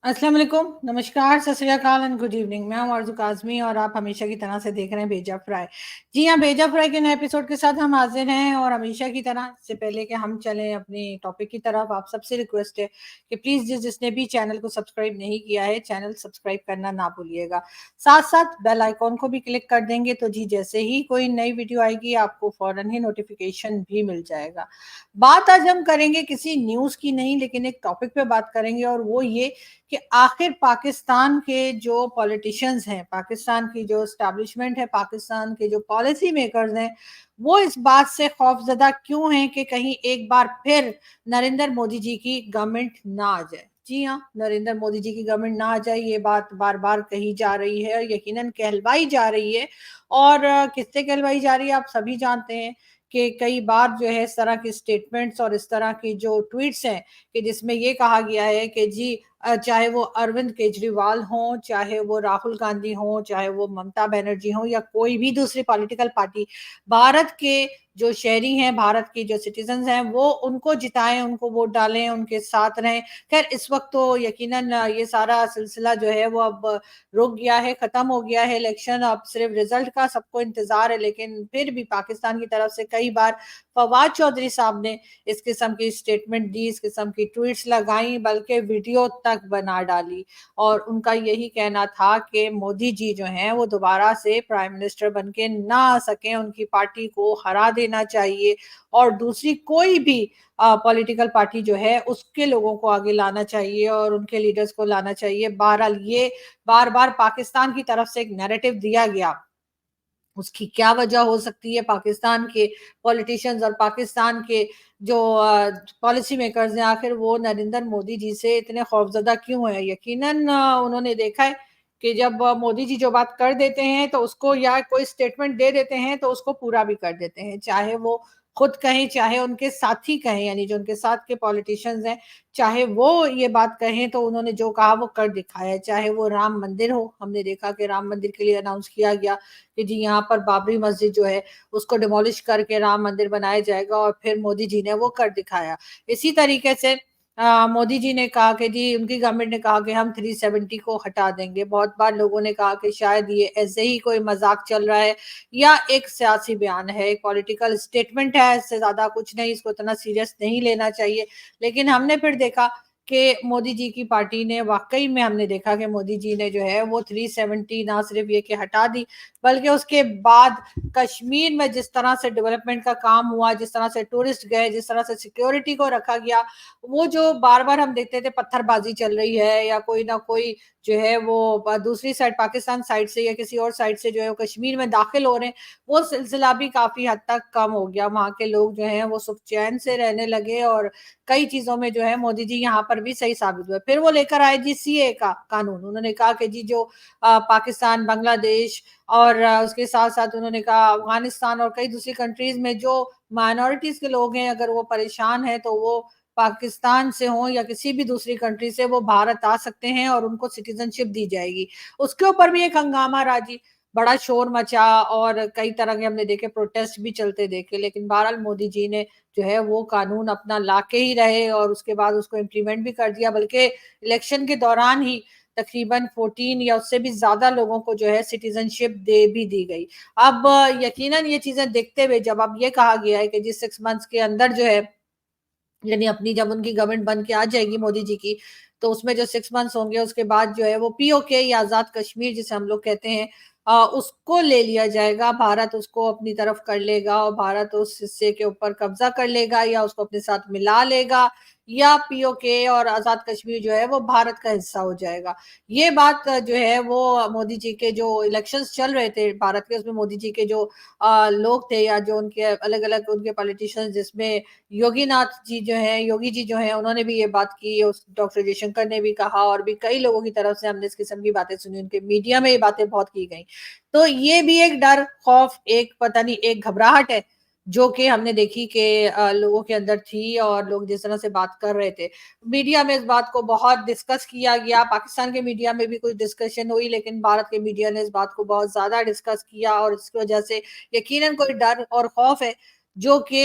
अस्सलाम वालेकुम, नमस्कार, सत श्री अकाल एंड गुड इवनिंग। मैं हूं आरज़ू काज़मी और आप हमेशा की तरह से देख रहे हैं भेजा फ्राई। जी हाँ, भेजा फ्राई के नए एपिसोड के साथ हम हाज़िर हैं और हमेशा की तरह से पहले कि हम चलें अपनी टॉपिक की तरफ, आप सबसे रिक्वेस्ट है कि प्लीज़ जिसने भी चैनल को सब्सक्राइब नहीं किया है, चैनल सब्सक्राइब करना ना भूलिएगा। साथ-साथ बेल आइकॉन को भी क्लिक कर देंगे तो जी जैसे ही कोई नई वीडियो आएगी आपको फ़ौरन ही नोटिफ़िकेशन भी मिल जाएगा। बात आज हम करेंगे किसी न्यूज़ की नहीं लेकिन एक टॉपिक पे बात करेंगे और वो ये कि आखिर पाकिस्तान के जो पॉलिटिशियंस हैं, पाकिस्तान की जो एस्टैब्लिशमेंट है, पाकिस्तान के जो पॉलिसी मेकर्स हैं, वो इस बात से खौफज़दा क्यों हैं कि कहीं एक बार फिर नरेंद्र मोदी जी की गवर्नमेंट ना आ जाए। जी हाँ, नरेंद्र मोदी जी की गवर्नमेंट ना आ जाए, ये बात बार-बार कही जा रही है और यकीनन कहलवाई जा रही है और किससे कहलवाई जा रही है, आप सभी जानते हैं कि कई बार जो है इस तरह के स्टेटमेंट्स और इस तरह की जो ट्वीट्स हैं कि जिसमें ये कहा गया है कि जी चाहे वो अरविंद केजरीवाल हों, चाहे वो राहुल गांधी हों, चाहे वो ममता बनर्जी हों या कोई भी दूसरी पॉलिटिकल पार्टी, भारत के जो शहरी हैं, भारत के जो सिटीज़न्स हैं, वो उनको जिताएँ, उनको वोट डालें, उनके साथ रहें। ख़ैर इस वक़्त तो यकीनन ये सारा सिलसिला जो है वो अब रुक गया है, ख़त्म हो गया है इलेक्शन, अब सिर्फ़ रिज़ल्ट का सबको इंतज़ार है, लेकिन फिर भी पाकिस्तान की तरफ से कई बार फवाद चौधरी साहब ने इस किस्म की स्टेटमेंट दी, इस किस्म की ट्वीट्स लगाई, बल्कि वीडियो तक बना डाली और उनका यही कहना था कि मोदी जी जो हैं वो दोबारा से प्राइम मिनिस्टर बन के ना आ सकें, उनकी पार्टी को हरा देना चाहिए और दूसरी कोई भी पॉलिटिकल पार्टी जो है उसके लोगों को आगे लाना चाहिए और उनके लीडर्स को लाना चाहिए। बहरहाल ये बार-बार पाकिस्तान की तरफ से एक नैरेटिव दिया गया। उसकी क्या वजह हो सकती है पाकिस्तान के पॉलिटिशियंस और पाकिस्तान के जो पॉलिसी मेकर्स हैं आखिर वो नरेंद्र मोदी जी से इतने खौफज़दा क्यों हैं? यकीनन उन्होंने देखा है कि जब मोदी जी जो बात कर देते हैं तो उसको या कोई स्टेटमेंट दे देते हैं तो उसको पूरा भी कर देते हैं। चाहे वो खुद कहें, चाहे उनके साथी कहें यानी जो उनके साथ के पॉलिटिशियंस हैं, चाहे वो ये बात कहें तो उन्होंने जो कहा वो कर दिखाया है। चाहे वो राम मंदिर हो, हमने देखा कि राम मंदिर के लिए अनाउंस किया गया कि जी यहाँ पर बाबरी मस्जिद जो है उसको डिमोलिश करके राम मंदिर बनाया जाएगा और फिर मोदी जी ने वो कर दिखाया। इसी तरीके से मोदी जी ने कहा कि जी उनकी गवर्नमेंट ने कहा कि हम 370 को हटा देंगे। बहुत बार लोगों ने कहा कि शायद ये ऐसे ही कोई मज़ाक चल रहा है या एक सियासी बयान है, एक पॉलिटिकल स्टेटमेंट है, इससे ज़्यादा कुछ नहीं, इसको इतना सीरियस नहीं लेना चाहिए। लेकिन हमने फिर देखा कि मोदी जी की पार्टी ने वाक़ई में हमने देखा कि मोदी जी ने जो है वो 370 ना सिर्फ़ ये कि हटा दी, बल्कि उसके बाद कश्मीर में जिस तरह से डेवलपमेंट का काम हुआ, जिस तरह से टूरिस्ट गए, जिस तरह से सिक्योरिटी को रखा गया, वो जो बार-बार हम देखते थे पत्थरबाज़ी चल रही है या कोई ना कोई जो है वो दूसरी साइड पाकिस्तान साइड से या किसी और साइड से जो है वो कश्मीर में दाखिल हो रहे हैं, वो सिलसिला भी काफ़ी हद तक कम हो गया। वहाँ के लोग जो हैं वो सुख चैन से रहने लगे और कई चीज़ों में जो है मोदी जी यहाँ पर भी सही साबित हुए। फिर वो लेकर आए जी सीएए का कानून। उन्होंने कहा कि जी जो पाकिस्तान, बांग्लादेश और उसके साथ-साथ उन्होंने कहा अफ़गानिस्तान और कई दूसरी कंट्रीज़ में जो माइनॉरिटीज़ के लोग हैं, अगर वो परेशान हैं, तो वो पाकिस्तान से हों या किसी भी दूसरी कंट्री से वो भारत आ सकते हैं और उनको सिटीज़नशिप दी जाएगी। उसके ऊपर भी एक हंगामा रहा जी, बड़ा शोर मचा और कई तरह के हमने देखे प्रोटेस्ट भी चलते देखे, लेकिन बहरहाल मोदी जी ने जो है वो कानून अपना लाके ही रहे और उसके बाद उसको इम्प्लीमेंट भी कर दिया, बल्कि इलेक्शन के दौरान ही तकरीबन 14 या उससे भी ज़्यादा लोगों को जो है सिटीज़नशिप दे भी दी गई। अब यकीनन ये चीज़ें देखते हुए जब अब ये कहा गया है कि जी 6 मंथ्स के अंदर जो है यानी अपनी जब उनकी गवर्नमेंट बन के आ जाएगी मोदी जी की, तो उसमें जो 6 मंथ्स होंगे उसके बाद जो है वो पीओके या आज़ाद कश्मीर जिसे हम लोग कहते हैं उसको ले लिया जाएगा, भारत उसको अपनी तरफ कर लेगा और भारत उस हिस्से के ऊपर कब्ज़ा कर लेगा या उसको अपने साथ मिला लेगा या पीओके और आज़ाद कश्मीर जो है वो भारत का हिस्सा हो जाएगा। ये बात जो है वो मोदी जी के जो इलेक्शंस चल रहे थे भारत के उसमें मोदी जी के जो लोग थे या जो उनके अलग-अलग उनके पॉलिटिशियंस जिसमें योगी जी जो हैं उन्होंने भी ये बात की, उस डॉक्टर जयशंकर ने भी कहा और भी कई लोगों की तरफ से हमने इस किस्म की बातें सुनी, उनके मीडिया में ये बातें बहुत की गई। तो ये भी एक डर, खौफ, एक पता नहीं एक घबराहट है, जो कि हमने देखी कि लोगों के अंदर थी और लोग जिस तरह से बात कर रहे थे। मीडिया में इस बात को बहुत डिस्कस किया गया, पाकिस्तान के मीडिया में भी कुछ डिस्कशन हुई, लेकिन भारत के मीडिया ने इस बात को बहुत ज़्यादा डिस्कस किया और इसकी वजह से यकीनन कोई डर और खौफ है जो कि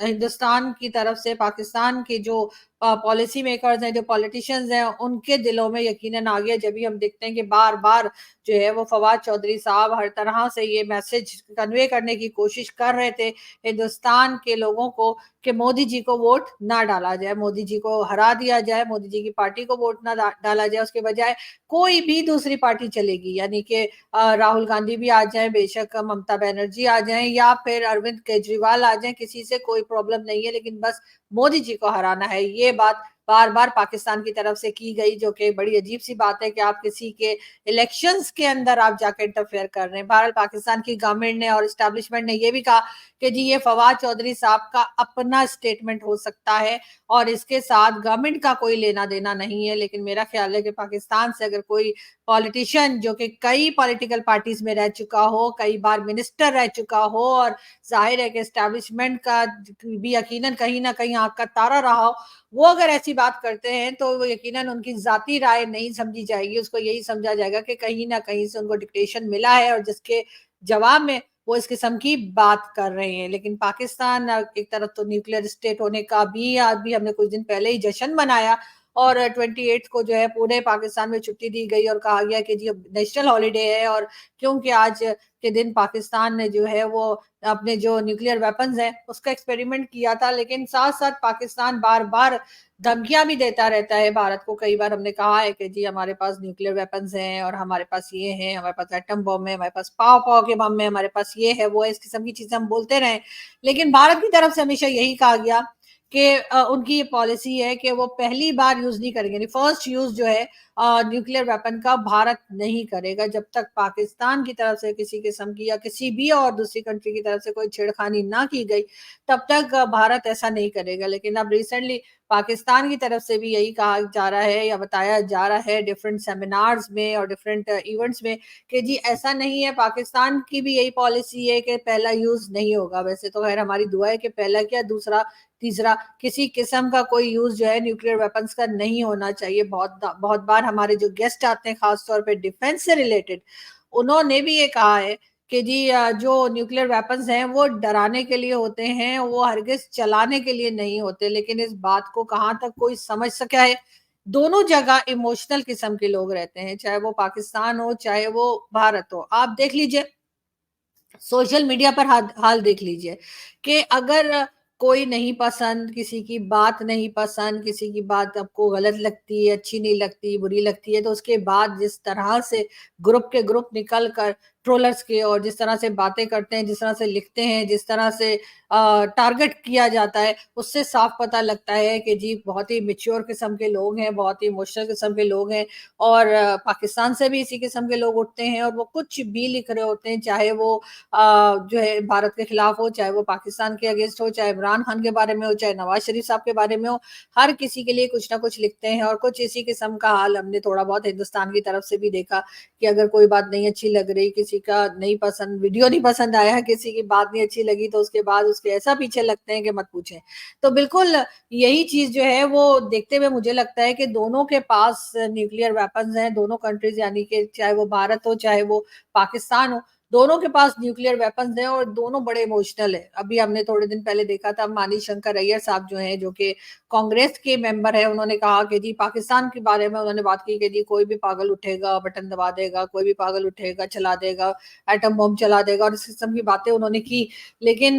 हिंदुस्तान की तरफ से पाकिस्तान के जो पॉलिसी मेकर्स हैं, जो पॉलिटिशियंस हैं, उनके दिलों में यकीनन आ गया जब भी हम देखते हैं कि बार-बार जो है वो फवाद चौधरी साहब हर तरह से ये मैसेज कन्वे करने की कोशिश कर रहे थे हिंदुस्तान के लोगों को कि मोदी जी को वोट ना डाला जाए, मोदी जी को हरा दिया जाए, मोदी जी की पार्टी को वोट ना डाला जाए, उसके बजाय कोई भी दूसरी पार्टी चलेगी, यानी कि राहुल गांधी भी आ जाए, बेशक ममता बनर्जी आ जाए या फिर अरविंद केजरीवाल आ जाए, किसी से कोई प्रॉब्लम नहीं है, लेकिन बस मोदी जी को हराना है। ये बात बार बार पाकिस्तान की तरफ से की गई, जो कि बड़ी अजीब सी बात है कि आप किसी के इलेक्शंस के अंदर आप जाकर इंटरफेयर कर रहे हैं। भारत पाकिस्तान की गवर्नमेंट ने और एस्टेब्लिशमेंट ने यह भी कहा कि जी ये फवाद चौधरी साहब का अपना स्टेटमेंट हो सकता है और इसके साथ गवर्नमेंट का कोई लेना देना नहीं है। लेकिन मेरा ख्याल है कि पाकिस्तान से अगर कोई पॉलिटिशियन जो कि कई पॉलिटिकल पार्टीज में रह चुका हो, कई बार मिनिस्टर रह चुका हो और जाहिर है कि एस्टेब्लिशमेंट का भी यकीनन कहीं ना कहीं आंख का तारा रहा हो, वो अगर ऐसी बात करते हैं तो वो यकीनन उनकी जाती राय नहीं समझी जाएगी, उसको यही समझा जाएगा कि कहीं ना कहीं से उनको डिक्टेशन मिला है और जिसके जवाब में वो इस किस्म की बात कर रहे हैं। लेकिन पाकिस्तान एक तरफ तो न्यूक्लियर स्टेट होने का भी आज भी हमने कुछ दिन पहले ही जश्न मनाया और 28 को जो है पूरे पाकिस्तान में छुट्टी दी गई और कहा गया कि जी अब नेशनल हॉलीडे है और क्योंकि आज के दिन पाकिस्तान ने जो है वो अपने जो न्यूक्लियर वेपन्स हैं उसका एक्सपेरिमेंट किया था। लेकिन साथ साथ पाकिस्तान बार बार धमकियां भी देता रहता है भारत को। कई बार हमने कहा है कि जी हमारे पास न्यूक्लियर वेपन्स हैं और हमारे पास ये है, हमारे पास एटम बम है, हमारे पास पाव पाव के बम है, हमारे पास ये है वो है, इस किस्म की चीजें हम बोलते रहे। लेकिन भारत की तरफ से हमेशा यही कहा गया कि उनकी ये पॉलिसी है कि वो पहली बार यूज नहीं करेंगे, फर्स्ट यूज जो है न्यूक्लियर वेपन का भारत नहीं करेगा जब तक पाकिस्तान की तरफ से किसी किस्म की या किसी भी और दूसरी कंट्री की तरफ से कोई छेड़खानी ना की गई, तब तक भारत ऐसा नहीं करेगा। लेकिन अब रिसेंटली पाकिस्तान की तरफ से भी यही कहा जा रहा है या बताया जा रहा है डिफरेंट सेमिनार्स में और डिफरेंट इवेंट्स में कि जी ऐसा नहीं है, पाकिस्तान की भी यही पॉलिसी है कि पहला यूज नहीं होगा। वैसे तो खैर हमारी दुआ है कि पहला क्या दूसरा तीसरा किसी किस्म का कोई यूज जो है न्यूक्लियर वेपन्स का नहीं होना चाहिए। बहुत बहुत बार हमारे जो गेस्ट आते हैं खासतौर पे डिफेंस से रिलेटेड, उन्होंने भी ये कहा है कि जी जो न्यूक्लियर वेपन्स हैं वो डराने के लिए होते हैं, वो हरगिज चलाने के लिए नहीं होते। लेकिन इस बात को कहाँ तक कोई समझ सका है? दोनों जगह इमोशनल किस्म के लोग रहते हैं, चाहे वो पाकिस्तान हो चाहे वो भारत हो। आप देख लीजिए सोशल मीडिया पर हाल देख लीजिए कि अगर कोई नहीं पसंद, किसी की बात नहीं पसंद, किसी की बात आपको गलत लगती है, अच्छी नहीं लगती, बुरी लगती है, तो उसके बाद जिस तरह से ग्रुप के ग्रुप निकल कर ट्रोलर्स के और जिस तरह से बातें करते हैं, जिस तरह से लिखते हैं, जिस तरह से टारगेट किया जाता है, उससे साफ पता लगता है कि जी बहुत ही मैच्योर किस्म के लोग हैं, बहुत ही इमोशनल किस्म के लोग हैं और पाकिस्तान से भी इसी किस्म के लोग उठते हैं और वो कुछ भी लिख रहे होते हैं, चाहे वो जो है भारत के खिलाफ हो, चाहे वो पाकिस्तान के अगेंस्ट हो, चाहे इमरान खान के बारे में हो, चाहे नवाज शरीफ साहब के बारे में हो, हर किसी के लिए कुछ ना कुछ लिखते हैं। और कुछ इसी किस्म का हाल हमने थोड़ा बहुत हिंदुस्तान की तरफ से भी देखा कि अगर कोई बात नहीं अच्छी लग रही, किसी का नहीं पसंद, वीडियो नहीं पसंद आया, किसी की बात नहीं अच्छी लगी, तो उसके बाद उसके ऐसा पीछे लगते हैं कि मत पूछें। तो बिल्कुल यही चीज जो है वो देखते हुए मुझे लगता है कि दोनों के पास न्यूक्लियर वेपन्स हैं, दोनों कंट्रीज, यानी कि चाहे वो भारत हो चाहे वो पाकिस्तान हो, दोनों के पास न्यूक्लियर वेपन्स हैं और दोनों बड़े इमोशनल है। अभी हमने थोड़े दिन पहले देखा था मानी शंकर अय्यर साहब जो हैं, जो कि कांग्रेस के मेंबर है, उन्होंने कहा कि जी पाकिस्तान के बारे में उन्होंने बात की कि जी कोई भी पागल उठेगा बटन दबा देगा, कोई भी पागल उठेगा चला देगा, एटम बम चला देगा और इस किस्म की बातें उन्होंने की। लेकिन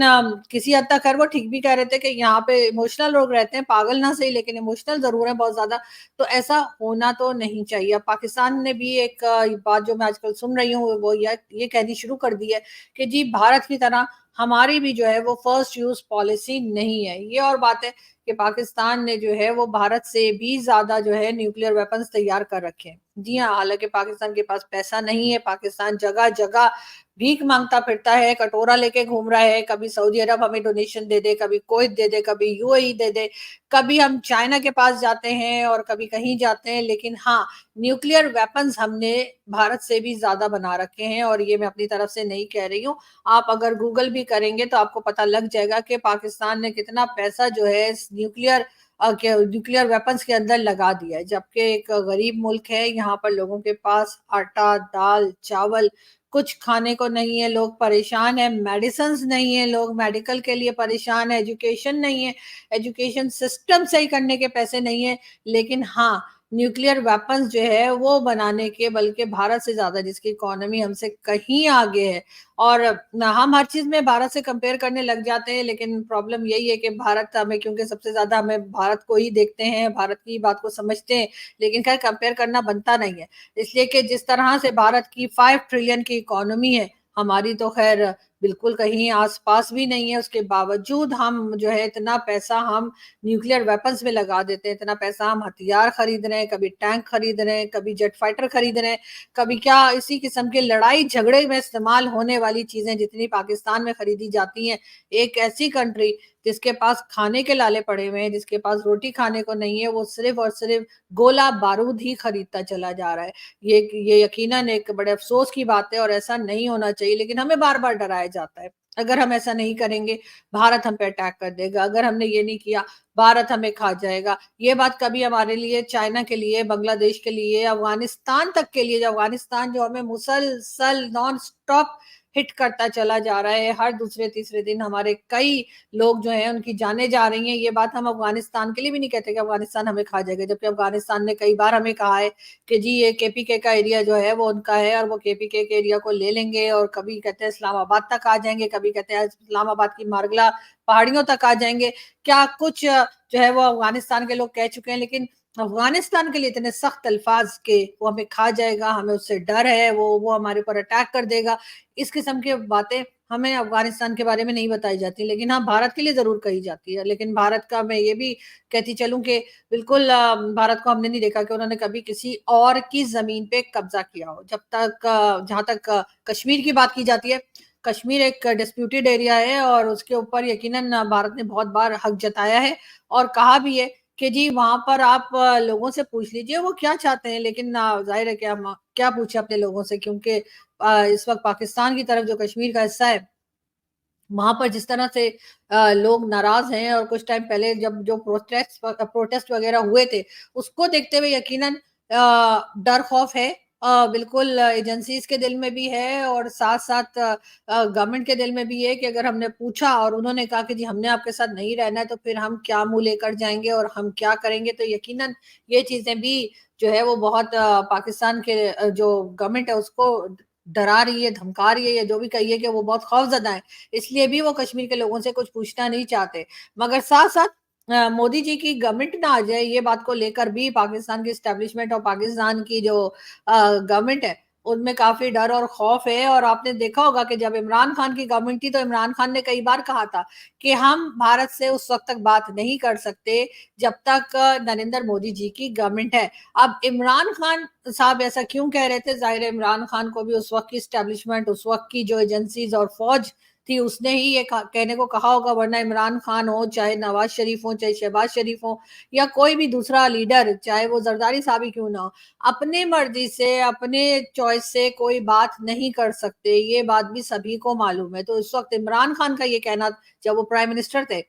किसी हद तक खैर वो ठीक भी कह रहे थे कि यहाँ पे इमोशनल लोग रहते हैं, पागल ना सही लेकिन इमोशनल जरूर है बहुत ज्यादा। तो ऐसा होना तो नहीं चाहिए। पाकिस्तान ने भी एक बात जो मैं आजकल सुन रही हूँ वो ये कहनी शुरू कर दी है कि जी भारत की तरह हमारी भी जो है वो फर्स्ट यूज पॉलिसी नहीं है। ये और बात है कि पाकिस्तान ने जो है वो भारत से भी ज्यादा जो है न्यूक्लियर वेपन्स तैयार कर रखे हैं। जी हाँ, हालांकि पाकिस्तान के पास पैसा नहीं है, पाकिस्तान जगह जगह भीख मांगता फिरता है, कटोरा लेके घूम रहा है, कभी सऊदी अरब हमें डोनेशन दे दे, कभी कुवैत दे दे, कभी यूएई दे दे, कभी हम चाइना के पास जाते हैं और कभी कहीं जाते हैं। लेकिन हाँ, न्यूक्लियर वेपन्स हमने भारत से भी ज्यादा बना रखे हैं और ये मैं अपनी तरफ से नहीं कह रही हूँ। आप अगर गूगल भी करेंगे तो आपको पता लग जाएगा कि पाकिस्तान ने कितना पैसा जो है न्यूक्लियर वेपन्स के अंदर लगा दिया है। जबकि एक गरीब मुल्क है, यहाँ पर लोगों के पास आटा दाल चावल कुछ खाने को नहीं है, लोग परेशान हैं, मेडिसिन्स नहीं है, लोग मेडिकल के लिए परेशान है, एजुकेशन नहीं है, एजुकेशन सिस्टम सही करने के पैसे नहीं है। लेकिन हाँ, न्यूक्लियर वेपन्स जो है वो बनाने के, बल्कि भारत से ज़्यादा, जिसकी इकोनॉमी हमसे कहीं आगे है, और हम हर चीज़ में भारत से कंपेयर करने लग जाते हैं, लेकिन प्रॉब्लम यही है कि भारत हमें, क्योंकि सबसे ज़्यादा हम भारत को ही देखते हैं, भारत की बात को समझते हैं, लेकिन खैर कंपेयर करना बनता नहीं है। इसलिए कि जिस तरह से भारत की 5 ट्रिलियन की इकोनॉमी है, हमारी तो खैर बिल्कुल कहीं आस-पास भी नहीं है, उसके बावजूद हम जो है इतना पैसा हम न्यूक्लियर वेपन्स में लगा देते हैं, इतना पैसा हम हथियार खरीद रहे हैं, कभी टैंक खरीद रहे हैं, कभी जेट फाइटर खरीद रहे हैं, कभी क्या इसी किस्म के लड़ाई झगड़े में इस्तेमाल होने वाली चीज़ें जितनी पाकिस्तान में खरीदी जाती हैं, एक ऐसी कंट्री जिसके पास खाने के लाले पड़े हुए हैं, जिसके पास रोटी खाने को नहीं है, वो सिर्फ़ और सिर्फ़ गोला-बारूद ही खरीदता चला जा रहा है। ये यकीनन एक बड़े अफ़सोस की बात है और ऐसा नहीं होना चाहिए, लेकिन हमें बार-बार डराया जाता है। अगर हम ऐसा नहीं करेंगे, भारत हम पे अटैक कर देगा, अगर हमने ये नहीं किया, भारत हमें खा जाएगा। ये बात कभी हमारे लिए, चाइना के लिए, बांग्लादेश के लिए, अफ़गानिस्तान तक के लिए, जो अफ़गानिस्तान जो हमें मुसलसल नॉन स्टॉप हिट करता चला जा रहा है, हर दूसरे-तीसरे दिन हमारे कई लोग जो हैं उनकी जानें जा रही हैं। ये बात हम अफ़गानिस्तान के लिए भी नहीं कहते कि अफ़गानिस्तान हमें खा जाएगा, जबकि अफ़गानिस्तान ने कई बार हमें कहा है कि जी ये केपीके का एरिया जो है वो उनका है और वो केपीके के एरिया को ले लेंगे, और कभी कहते हैं इस्लामाबाद तक आ जाएँगे, कभी कहते हैं इस्लामाबाद की मारगला पहाड़ियों तक आ जाएँगे। क्या कुछ जो है वो अफ़गानिस्तान के लोग कह चुके हैं, लेकिन अफ़गानिस्तान के लिए इतने सख्त अल्फाज़ के वो हमें खा जाएगा, हमें उससे डर है, वो हमारे ऊपर अटैक कर देगा। इस किस्म की बातें हमें अफ़गानिस्तान के बारे में नहीं बताई जाती, लेकिन हाँ, भारत के लिए ज़रूर कही जाती है। लेकिन भारत का मैं ये भी कहती चलूँ कि बिल्कुल भारत को हमने नहीं देखा कि उन्होंने कभी किसी और की ज़मीन पे कब्ज़ा किया हो। जब तक जहाँ तक कश्मीर की बात की जाती है, कश्मीर एक डिस्प्यूटेड एरिया है और उसके ऊपर यकीनन भारत ने बहुत बार हक जताया है और कहा भी है कि जी वहाँ पर आप लोगों से पूछ लीजिए वो क्या चाहते हैं, लेकिन ज़ाहिर है कि हम क्या पूछें अपने लोगों से, क्योंकि इस वक़्त पाकिस्तान की तरफ जो कश्मीर का हिस्सा है, वहाँ पर जिस तरह से लोग नाराज़ हैं, और कुछ टाइम पहले जब जो प्रोटेस्ट वग़ैरह हुए थे, उसको देखते हुए यकीनन डर खौफ़ है। बिल्कुल एजेंसीज़ के दिल में भी है और साथ-साथ गवर्नमेंट के दिल में भी है कि अगर हमने पूछा और उन्होंने कहा कि जी हमने आपके साथ नहीं रहना है, तो फिर हम क्या मुँह लेकर जाएँगे और हम क्या करेंगे? तो यकीनन ये चीज़ें भी जो है वो बहुत पाकिस्तान के जो गवर्नमेंट है उसको डरा रही है, धमका रही है, या जो भी कहिए कि वो बहुत खौफ़ज़दा है। इसलिए भी वो कश्मीर के लोगों से कुछ पूछना नहीं चाहते। मगर साथ-साथ मोदी जी की गवर्नमेंट ना आ जाए, ये बात को लेकर भी पाकिस्तान की एस्टेब्लिशमेंट और पाकिस्तान की जो गवर्नमेंट है, उनमें काफ़ी डर और खौफ़ है। और आपने देखा होगा कि जब इमरान खान की गवर्नमेंट थी, तो इमरान खान ने कई बार कहा था कि हम भारत से उस वक़्त तक बात नहीं कर सकते, जब तक नरेंद्र मोदी जी की गवर्नमेंट है। अब इमरान खान साहब ऐसा क्यों कह रहे थे? ज़ाहिर है इमरान खान को भी उस वक़्त की एस्टेब्लिशमेंट, उस वक़्त की जो एजेंसीज़ और फ़ौज थी, उसने ही ये कहने को कहा होगा, वरना इमरान खान हो, चाहे नवाज़ शरीफ हो, चाहे शहबाज़ शरीफ हो, या कोई भी दूसरा लीडर, चाहे वो ज़रदारी साहब ही क्यों ना हो, अपनी मर्ज़ी से, अपने चॉइस से कोई बात नहीं कर सकते, ये बात भी सभी को मालूम है। तो इस वक़्त इमरान खान का ये कहना, जब वो प्राइम मिनिस्टर थे,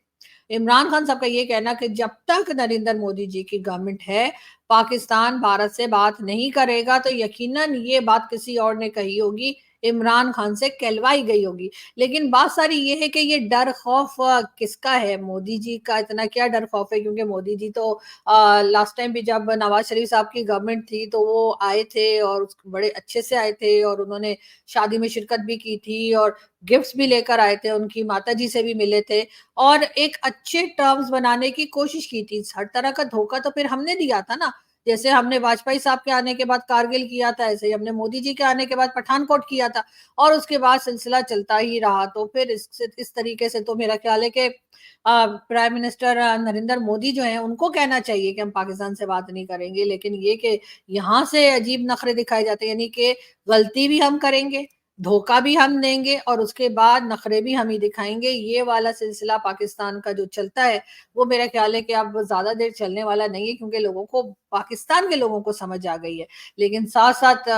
इमरान खान साहब का ये कहना कि जब तक नरेंद्र मोदी जी की गवर्नमेंट है, पाकिस्तान भारत से बात नहीं करेगा, तो यकीनन ये बात किसी और ने कही होगी, इमरान खान से कहलवाई गई होगी। लेकिन बात सारी ये है कि ये डर खौफ किसका है? मोदी जी का इतना क्या डर खौफ है, क्योंकि मोदी जी तो लास्ट टाइम भी जब नवाज़ शरीफ साहब की गवर्नमेंट थी, तो वो आए थे और बड़े अच्छे से आए थे, और उन्होंने शादी में शिरकत भी की थी और गिफ्ट्स भी लेकर आए थे, उनकी माताजी से भी मिले थे और एक अच्छे टर्म्स बनाने की कोशिश की थी। हर तरह का धोखा तो फिर हमने दिया था ना, जैसे हमने वाजपेयी साहब के आने के बाद कारगिल किया था, ऐसे ही हमने मोदी जी के आने के बाद पठानकोट किया था, और उसके बाद सिलसिला चलता ही रहा। तो फिर इस तरीके से तो मेरा ख्याल है कि प्राइम मिनिस्टर नरेंद्र मोदी जो हैं, उनको कहना चाहिए कि हम पाकिस्तान से बात नहीं करेंगे, लेकिन ये कि यहाँ से अजीब नखरे दिखाए जाते हैं, यानी कि गलती भी हम करेंगे, धोखा भी हम देंगे और उसके बाद नखरे भी हम ही दिखाएँगे। ये वाला सिलसिला पाकिस्तान का जो चलता है, वो मेरा ख़्याल है कि अब ज़्यादा देर चलने वाला नहीं है, क्योंकि लोगों को, पाकिस्तान के लोगों को समझ आ गई है। लेकिन साथ-साथ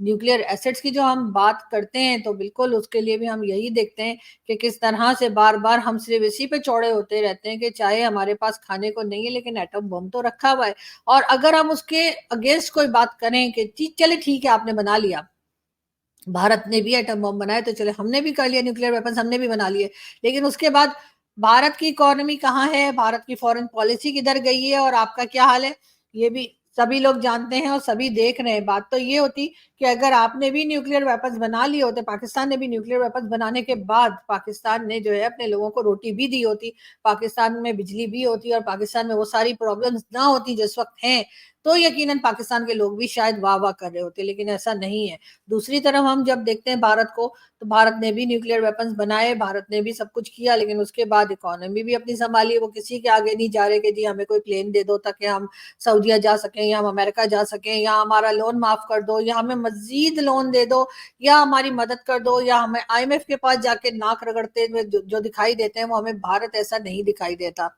न्यूक्लियर एसिड्स की जो हम बात करते हैं, तो बिल्कुल उसके लिए भी हम यही देखते हैं कि किस तरह से बार-बार हम सिर्फ़ इसी पे चौड़े होते रहते हैं कि चाहे हमारे पास खाने को नहीं है, लेकिन एटम बम तो रखा हुआ है। और अगर हम उसके अगेंस्ट कोई बात करें कि चलिए ठीक है आपने बना लिया, भारत ने भी एटम बम बनाए तो चले हमने भी कर लिया, न्यूक्लियर वेपन्स हमने भी बना लिए, लेकिन उसके बाद भारत की इकोनॉमी कहाँ है, भारत की फॉरेन पॉलिसी किधर गई है और आपका क्या हाल है, ये भी सभी लोग जानते हैं और सभी देख रहे हैं। बात तो ये होती कि अगर आपने भी न्यूक्लियर वेपन्स बना लिए होते, पाकिस्तान ने भी न्यूक्लियर वेपन्स बनाने के बाद पाकिस्तान ने जो है अपने लोगों को रोटी भी दी होती, पाकिस्तान में बिजली भी होती और पाकिस्तान में वो सारी प्रॉब्लम्स ना होती जिस वक्त हैं, तो यकीनन पाकिस्तान के लोग भी शायद वाह वाह कर रहे होते, लेकिन ऐसा नहीं है। दूसरी तरफ हम जब देखते हैं भारत को, तो भारत ने भी न्यूक्लियर वेपन्स बनाए, भारत ने भी सब कुछ किया, लेकिन उसके बाद इकोनॉमी भी अपनी संभाली। वो किसी के आगे नहीं जा रहे कि जी हमें कोई प्लेन दे दो ताकि हम सऊदीया जा सकें या हम अमेरिका जा सकें, या हमारा लोन माफ कर दो या हमें मजीद लोन दे दो या हमारी मदद कर दो, या हमें IMF के पास जाके नाक रगड़ते हुए जो दिखाई देते हैं वो हमें भारत ऐसा नहीं दिखाई देता।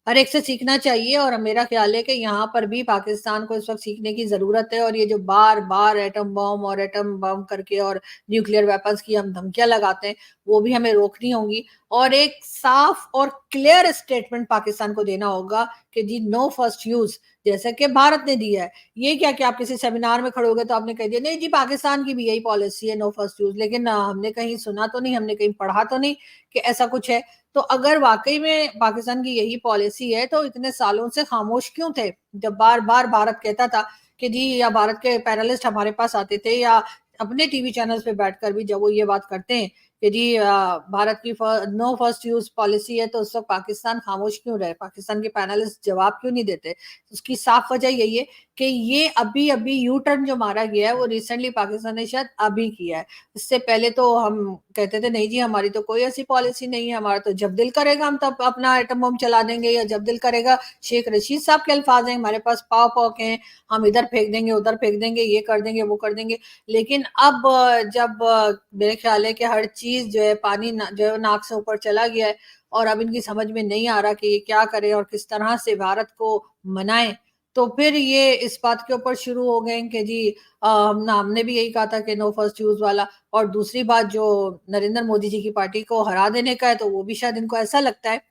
हर एक से सीखना चाहिए और मेरा ख्याल है कि यहाँ पर भी पाकिस्तान को इस वक्त सीखने की जरूरत है। और ये जो बार बार एटम बम करके और न्यूक्लियर वेपन्स की हम धमकियां लगाते हैं, वो भी हमें रोकनी होगी और एक साफ और क्लियर स्टेटमेंट पाकिस्तान को देना होगा कि जी नो फर्स्ट यूज, जैसे कि भारत ने दिया है। ये क्या कि आप किसी सेमिनार में खड़े हो गए तो आपने कह दिया नहीं जी पाकिस्तान की भी यही पॉलिसी है, नो फर्स्ट यूज, लेकिन हमने कहीं सुना तो नहीं, हमने कहीं पढ़ा तो नहीं कि ऐसा कुछ है। तो अगर वाकई में पाकिस्तान की यही पॉलिसी है तो इतने सालों से खामोश क्यों थे, जब बार बार भारत कहता था कि जी, या भारत के पैनलिस्ट हमारे पास आते थे या अपने टीवी चैनल्स पे बैठकर भी जब वो ये बात करते हैं कि जी भारत की नो फर्स्ट यूज पॉलिसी है, तो उस वक्त पाकिस्तान खामोश क्यों रहे, पाकिस्तान के पैनलिस्ट जवाब क्यों नहीं देते। उसकी साफ वजह यही है कि ये अभी अभी यू टर्न जो मारा गया है वो रिसेंटली पाकिस्तान ने शायद अभी किया है। इससे पहले तो हम कहते थे नहीं जी हमारी तो कोई ऐसी पॉलिसी नहीं है, हमारा तो जब दिल करेगा हम तब अपना एटम बम चला देंगे, या जब दिल करेगा, शेख रशीद साहब के अल्फाज हैं, हमारे पास पाव पौक हैं, हम इधर फेंक देंगे उधर फेंक देंगे, ये कर देंगे वो कर देंगे। लेकिन अब जब मेरे ख्याल है कि हर चीज जो है पानी जो है नाक से ऊपर चला गया है और अब इनकी समझ में नहीं आ रहा कि ये क्या करे और किस तरह से भारत को मनाए, तो फिर ये इस बात के ऊपर शुरू हो गए कि जी हमने भी यही कहा था कि नो फर्स्ट यूज वाला। और दूसरी बात जो नरेंद्र मोदी जी की पार्टी को हरा देने का है, तो वो भी शायद इनको ऐसा लगता है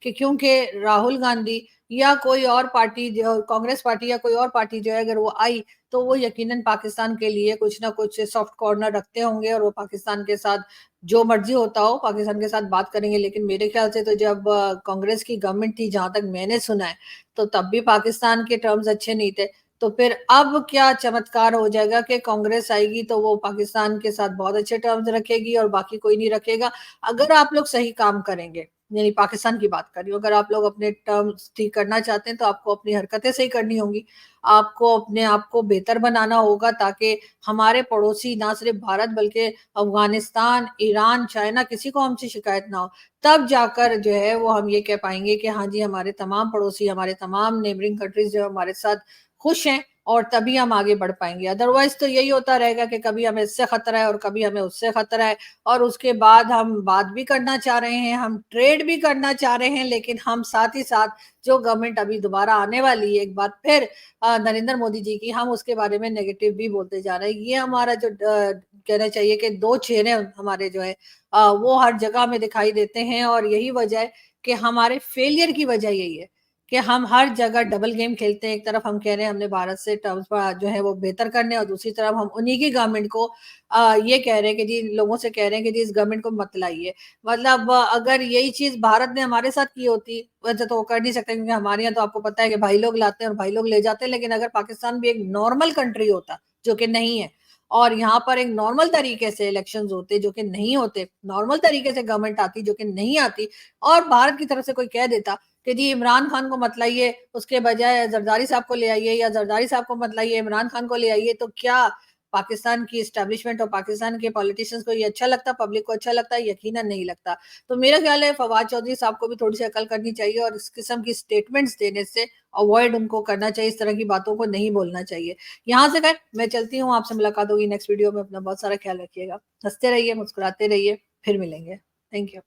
कि क्योंकि राहुल गांधी या कोई और पार्टी जो कांग्रेस पार्टी या कोई और पार्टी जो है अगर वो आई, तो वो यकीनन पाकिस्तान के लिए कुछ ना कुछ सॉफ्ट कॉर्नर रखते होंगे और वो पाकिस्तान के साथ जो मर्जी होता हो पाकिस्तान के साथ बात करेंगे। लेकिन मेरे ख्याल से तो जब कांग्रेस की गवर्नमेंट थी, जहां तक मैंने सुना है, तो तब भी पाकिस्तान के टर्म्स अच्छे नहीं थे। तो फिर अब क्या चमत्कार हो जाएगा कि कांग्रेस आएगी तो वो पाकिस्तान के साथ बहुत अच्छे टर्म्स रखेगी और बाकी कोई नहीं रखेगा। अगर आप लोग सही काम करेंगे, यानी पाकिस्तान की बात कर रही हूँ, अगर आप लोग अपने टर्म्स ठीक करना चाहते हैं तो आपको अपनी हरकतें सही करनी होंगी, आपको अपने आप को बेहतर बनाना होगा ताकि हमारे पड़ोसी ना सिर्फ भारत बल्कि अफगानिस्तान, ईरान, चाइना, किसी को हमसे शिकायत ना हो। तब जाकर जो है वो हम ये कह पाएंगे कि हाँ जी हमारे तमाम पड़ोसी, हमारे तमाम नेबरिंग कंट्रीज जो हमारे साथ खुश हैं, और तभी हम आगे बढ़ पाएंगे। अदरवाइज तो यही होता रहेगा कि कभी हमें इससे खतरा है और कभी हमें उससे खतरा है, और उसके बाद हम बात भी करना चाह रहे हैं, हम ट्रेड भी करना चाह रहे हैं, लेकिन हम साथ ही साथ जो गवर्नमेंट अभी दोबारा आने वाली है एक बार फिर नरेंद्र मोदी जी की, हम उसके बारे में नेगेटिव भी बोलते जा रहे हैं। ये हमारा जो कहना चाहिए कि दो चेहरे हमारे जो है वो हर जगह में दिखाई देते हैं, और यही वजह है कि हमारे फेलियर की वजह यही है कि हम हर जगह डबल गेम खेलते हैं। एक तरफ हम कह रहे हैं हमने भारत से टर्म्स जो है वो बेहतर करने, और दूसरी तरफ हम उन्हीं की गवर्नमेंट को ये कह रहे हैं कि जी लोगों से कह रहे हैं कि जी इस गवर्नमेंट को मत लाइए। मतलब अगर यही चीज भारत ने हमारे साथ की होती, वैसे तो वो कर नहीं सकते क्योंकि हमारे यहाँ तो आपको पता है कि भाई लोग लाते हैं और भाई लोग ले जाते हैं, लेकिन अगर पाकिस्तान भी एक नॉर्मल कंट्री होता, जो कि नहीं है, और यहाँ पर एक नॉर्मल तरीके से इलेक्शंस होते जो कि नहीं होते, नॉर्मल तरीके से गवर्नमेंट आती जो कि नहीं आती, और भारत की तरफ से कोई कह देता कि जी इमरान खान को मत लाइए, उसके बजाय जरदारी साहब को ले आइए, या जरदारी साहब को मत लाइए इमरान खान को ले आइए, तो क्या पाकिस्तान की एस्टेब्लिशमेंट और पाकिस्तान के पॉलिटिशियंस को ये अच्छा लगता, पब्लिक को अच्छा लगता है? यकीनन नहीं लगता। तो मेरा ख्याल है फवाद चौधरी साहब को भी थोड़ी सी अकल करनी चाहिए और इस किस्म की स्टेटमेंट्स देने से अवॉइड उनको करना चाहिए, इस तरह की बातों को नहीं बोलना चाहिए। यहाँ से खैर मैं चलती हूँ, आपसे मुलाकात होगी नेक्स्ट वीडियो में। अपना बहुत सारा ख्याल रखिएगा, हंसते रहिए, मुस्कुराते रहिए, फिर मिलेंगे। Thank you.